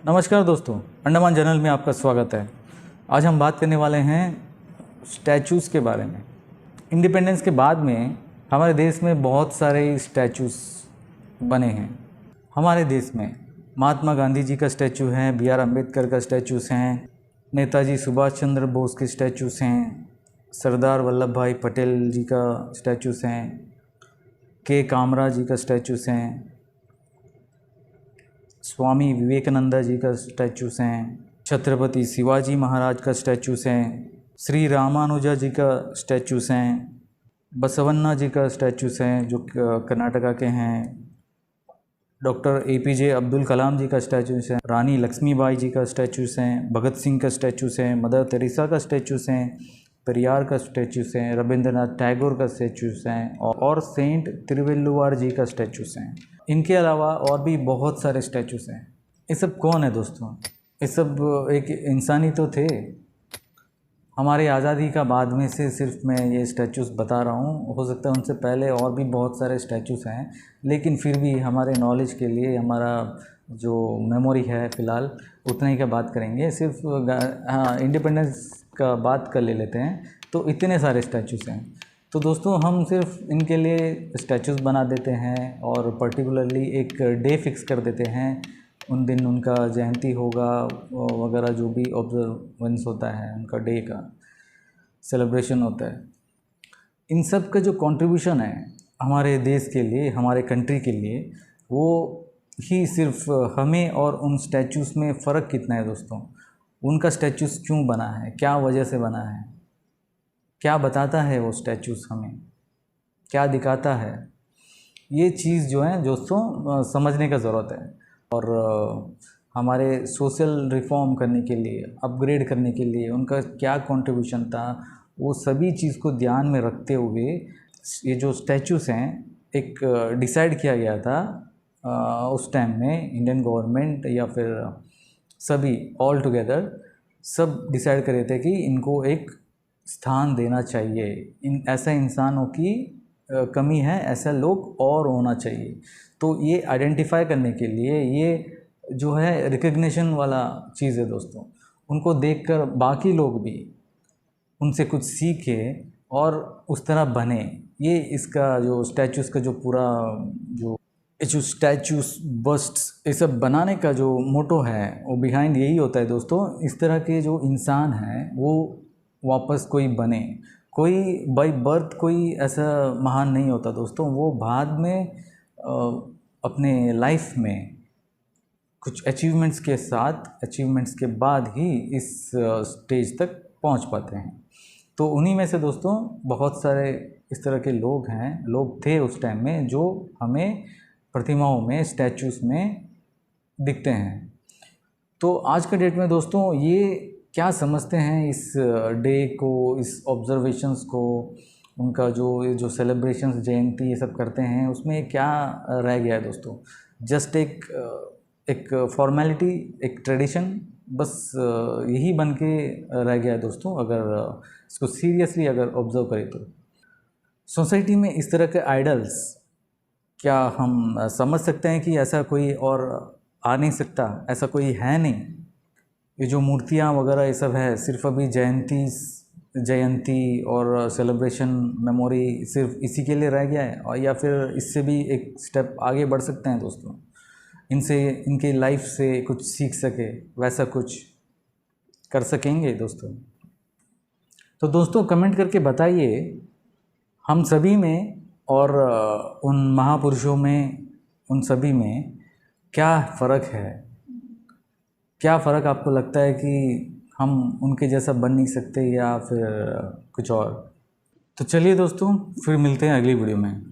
नमस्कार दोस्तों, अंडमान जर्नल में आपका स्वागत है। आज हम बात करने वाले हैं स्टैचूज़ के बारे में। इंडिपेंडेंस के बाद में हमारे देश में बहुत सारे स्टैचूज़ बने हैं। हमारे देश में महात्मा गांधी जी का स्टैचू है, BR अम्बेडकर का स्टैचूज़ हैं, नेताजी सुभाष चंद्र बोस के स्टैचूज़ हैं, सरदार वल्लभ भाई पटेल जी का स्टैचूज़ हैं, के कामरा जी का स्टैचूज़ हैं, स्वामी विवेकानंद जी का स्टैचूज़ हैं, छत्रपति शिवाजी महाराज का स्टैचूज़ हैं, श्री रामानुजा जी का स्टैचूज़ हैं, बसवन्ना जी का स्टैचूज़ हैं जो कर्नाटका के हैं, डॉक्टर APJ अब्दुल कलाम जी का स्टैचूज़ हैं, रानी लक्ष्मीबाई जी का स्टैचूज़ हैं, भगत सिंह का स्टैचूज़ हैं, मदर तेरेसा का स्टैचूज़ हैं, पेरियार का स्टैचूज़ हैं, रविंद्रनाथ टैगोर का स्टैचूज़ हैं और सेंट तिरुवल्लुवर जी का स्टैचूज़ हैं। इनके अलावा और भी बहुत सारे स्टैचूज़ हैं। ये सब कौन है दोस्तों? ये सब एक इंसानी तो थे। हमारी आज़ादी का बाद में से सिर्फ मैं ये स्टैचूज़ बता रहा हूँ, हो सकता है उनसे पहले और भी बहुत सारे स्टैचूज़ हैं, लेकिन फिर भी हमारे नॉलेज के लिए हमारा जो मेमोरी है फ़िलहाल उतना ही का बात करेंगे। सिर्फ इंडिपेंडेंस का बात कर लेते हैं तो इतने सारे स्टैचूज़ हैं। तो दोस्तों हम सिर्फ इनके लिए स्टैचूज़ बना देते हैं और पर्टिकुलरली एक डे फिक्स कर देते हैं। उन दिन उनका जयंती होगा वगैरह, जो भी ऑब्जर्वेंस होता है उनका डे का सेलिब्रेशन होता है। इन सब का जो कंट्रीब्यूशन है हमारे देश के लिए, हमारे कंट्री के लिए, वो ही सिर्फ हमें और उन स्टैचूज़ में फ़र्क कितना है दोस्तों? उनका स्टैचूज़ क्यों बना है, क्या वजह से बना है, क्या बताता है वो स्टैचूज़, हमें क्या दिखाता है, ये चीज़ जो है दोस्तों समझने का ज़रूरत है। और हमारे सोशल रिफॉर्म करने के लिए, अपग्रेड करने के लिए उनका क्या कंट्रीब्यूशन था, वो सभी चीज़ को ध्यान में रखते हुए ये जो स्टैचूज़ हैं एक डिसाइड किया गया था उस टाइम में। इंडियन गवर्नमेंट या फिर सभी ऑल टुगेदर सब डिसाइड करे थे कि इनको एक स्थान देना चाहिए। इन ऐसे इंसानों की कमी है, ऐसा लोग और होना चाहिए। तो ये आइडेंटिफाई करने के लिए ये जो है रिकग्निशन वाला चीज़ है दोस्तों। उनको देखकर बाकी लोग भी उनसे कुछ सीखे और उस तरह बने। ये इसका जो स्टैचूज़ का जो पूरा जो स्टैचूज़, बस्ट्स, ये सब बनाने का जो मोटो है वो बिहाइंड यही होता है दोस्तों। इस तरह के जो इंसान हैं वो वापस कोई बने। कोई बाय बर्थ कोई ऐसा महान नहीं होता दोस्तों, वो बाद में अपने लाइफ में कुछ अचीवमेंट्स के साथ, अचीवमेंट्स के बाद ही इस स्टेज तक पहुंच पाते हैं। तो उन्हीं में से दोस्तों बहुत सारे इस तरह के लोग थे उस टाइम में, जो हमें प्रतिमाओं में, स्टैचूज़ में दिखते हैं। तो आज के डेट में दोस्तों ये क्या समझते हैं इस डे को, इस ऑब्जर्वेशंस को, उनका जो सेलिब्रेशंस, जयंती ये सब करते हैं, उसमें क्या रह गया है दोस्तों? जस्ट एक फॉर्मेलिटी, एक ट्रेडिशन, बस यही बन के रह गया है दोस्तों। अगर इसको सीरियसली अगर ऑब्ज़र्व करें तो सोसाइटी में इस तरह के आइडल्स, क्या हम समझ सकते हैं कि ऐसा कोई और आ नहीं सकता, ऐसा कोई है नहीं? ये जो मूर्तियाँ वगैरह ये सब है, सिर्फ अभी जयंती और सेलिब्रेशन, मेमोरी सिर्फ इसी के लिए रह गया है, और या फिर इससे भी एक स्टेप आगे बढ़ सकते हैं दोस्तों? इनसे, इनके लाइफ से कुछ सीख सके, वैसा कुछ कर सकेंगे दोस्तों? तो दोस्तों कमेंट करके बताइए हम सभी में और उन महापुरुषों में, उन सभी में क्या फ़र्क है? क्या फ़र्क आपको लगता है कि हम उनके जैसा बन नहीं सकते या फिर कुछ और? तो चलिए दोस्तों, फिर मिलते हैं अगली वीडियो में।